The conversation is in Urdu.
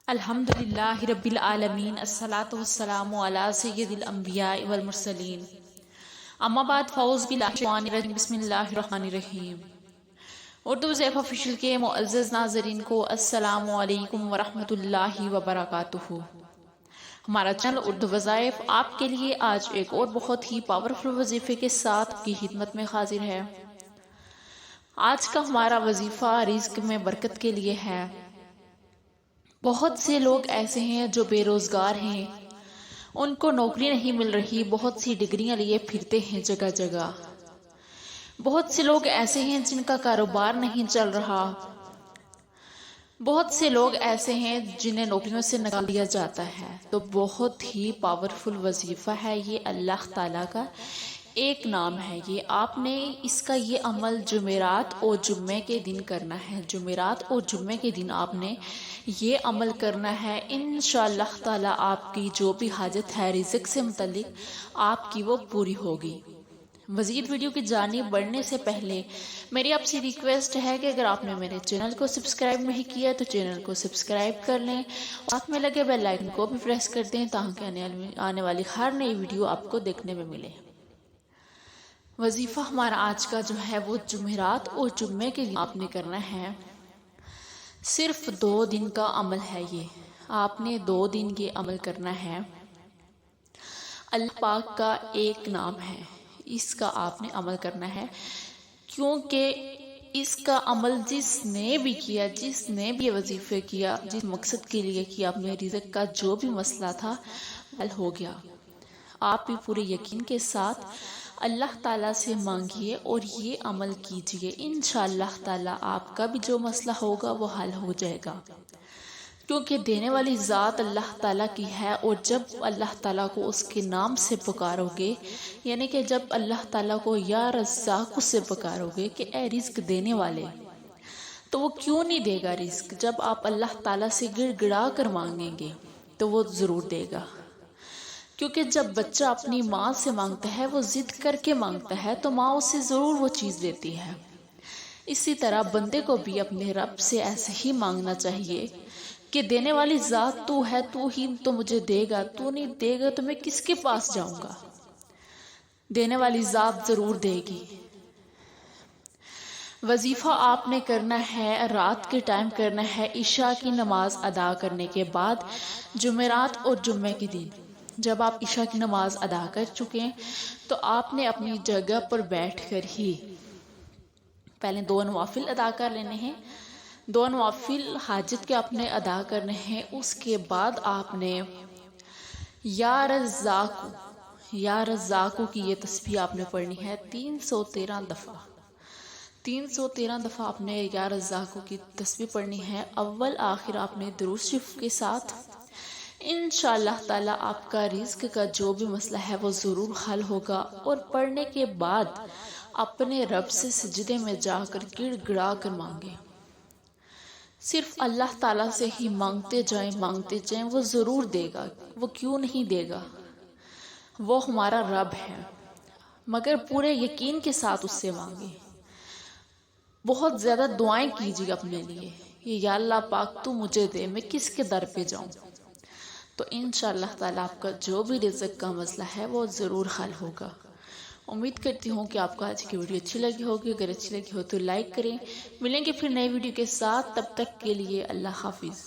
الحمدللہ رب العالمین، الصلاۃ والسلام علی سید الانبیاء والمرسلین، اما بعد، فاعوذ باللہ من الشیطان الرجیم، بسم اللہ الرحمن الرحیم۔ اردو ضیف آفیشیل کے معزز ناظرین کو السلام علیکم ورحمۃ اللہ وبرکاتہ۔ ہمارا چینل اردو وظائف آپ کے لیے آج ایک اور بہت ہی پاورفل وظیفے کے ساتھ کی خدمت میں حاضر ہے۔ آج کا ہمارا وظیفہ رزق میں برکت کے لیے ہے۔ بہت سے لوگ ایسے ہیں جو بے روزگار ہیں، ان کو نوکری نہیں مل رہی، بہت سی ڈگریاں لیے پھرتے ہیں جگہ جگہ۔ بہت سے لوگ ایسے ہیں جن کا کاروبار نہیں چل رہا۔ بہت سے لوگ ایسے ہیں جنہیں نوکریوں سے نکال دیا جاتا ہے۔ تو بہت ہی پاورفل وظیفہ ہے یہ، اللہ تعالیٰ کا ایک نام ہے یہ۔ آپ نے اس کا یہ عمل جمعرات اور جمعے کے دن کرنا ہے۔ جمعرات اور جمعے کے دن آپ نے یہ عمل کرنا ہے۔ انشاءاللہ تعالیٰ آپ کی جو بھی حاجت ہے رزق سے متعلق، آپ کی وہ پوری ہوگی۔ مزید ویڈیو کی جانب بڑھنے سے پہلے میری آپ سے ریکویسٹ ہے کہ اگر آپ نے میرے چینل کو سبسکرائب نہیں کیا تو چینل کو سبسکرائب کر لیں، ساتھ میں لگے بیل آئکن کو بھی پریس کر دیں تاکہ آنے والی ہر نئی ویڈیو آپ کو دیکھنے میں ملے۔ وظیفہ ہمارا آج کا جو ہے وہ جمعرات اور جمعے کے دن آپ نے کرنا ہے۔ صرف 2 دن کا عمل ہے یہ، آپ نے 2 دن یہ عمل کرنا ہے۔ اللہ پاک کا ایک نام ہے، اس کا آپ نے عمل کرنا ہے، کیونکہ اس کا عمل جس نے بھی کیا، جس نے بھی وظیفے کیا، جس مقصد کے لیے کیا، اپنے رزق کا جو بھی مسئلہ تھا حل ہو گیا۔ آپ بھی پورے یقین کے ساتھ اللہ تعالیٰ سے مانگیے اور یہ عمل کیجیے، انشاءاللہ تعالیٰ آپ کا بھی جو مسئلہ ہوگا وہ حل ہو جائے گا، کیونکہ دینے والی ذات اللہ تعالیٰ کی ہے۔ اور جب اللہ تعالیٰ کو اس کے نام سے پکارو گے، یعنی کہ جب اللہ تعالیٰ کو یا رزاق سے پکارو گے کہ اے رزق دینے والے، تو وہ کیوں نہیں دے گا رزق؟ جب آپ اللہ تعالیٰ سے گڑ گڑا کر مانگیں گے تو وہ ضرور دے گا، کیونکہ جب بچہ اپنی ماں سے مانگتا ہے، وہ ضد کر کے مانگتا ہے تو ماں اسے ضرور وہ چیز دیتی ہے۔ اسی طرح بندے کو بھی اپنے رب سے ایسے ہی مانگنا چاہیے کہ دینے والی ذات تو ہے، تو ہی تو مجھے دے گا، تو نہیں دے گا تو میں کس کے پاس جاؤں گا؟ دینے والی ذات ضرور دے گی۔ وظیفہ آپ نے کرنا ہے، رات کے ٹائم کرنا ہے، عشاء کی نماز ادا کرنے کے بعد، جمعرات اور جمعے کے دن۔ جب آپ عشاء کی نماز ادا کر چکے تو آپ نے اپنی جگہ پر بیٹھ کر ہی پہلے 2 نوافل ادا کر لینے ہیں۔ 2 نوافل حاجت کے آپ نے ادا کرنے ہیں۔ اس کے بعد آپ نے یا رزاق، یا رزاق کی یہ تسبیح آپ نے پڑھنی ہے 313 دفعہ۔ 313 دفعہ آپ نے یا رزاق کی تسبیح پڑھنی ہے۔ اول آخر آپ نے درود شریف کے ساتھ۔ انشاءاللہ تعالیٰ آپ کا رزق کا جو بھی مسئلہ ہے وہ ضرور حل ہوگا۔ اور پڑھنے کے بعد اپنے رب سے سجدے میں جا کر گڑ گڑا کر مانگیں، صرف اللہ تعالیٰ سے ہی مانگتے جائیں، وہ ضرور دے گا۔ وہ کیوں نہیں دے گا؟ وہ ہمارا رب ہے، مگر پورے یقین کے ساتھ اس سے مانگیں۔ بہت زیادہ دعائیں کیجیے اپنے لیے، یا اللہ پاک تو مجھے دے، میں کس کے در پہ جاؤں؟ تو انشاءاللہ تعالیٰ آپ کا جو بھی رزق کا مسئلہ ہے وہ ضرور حل ہوگا۔ امید کرتی ہوں کہ آپ کو آج کی ویڈیو اچھی لگی ہوگی۔ اگر اچھی لگی ہو تو لائک کریں۔ ملیں گے پھر نئی ویڈیو کے ساتھ، تب تک کے لیے اللہ حافظ۔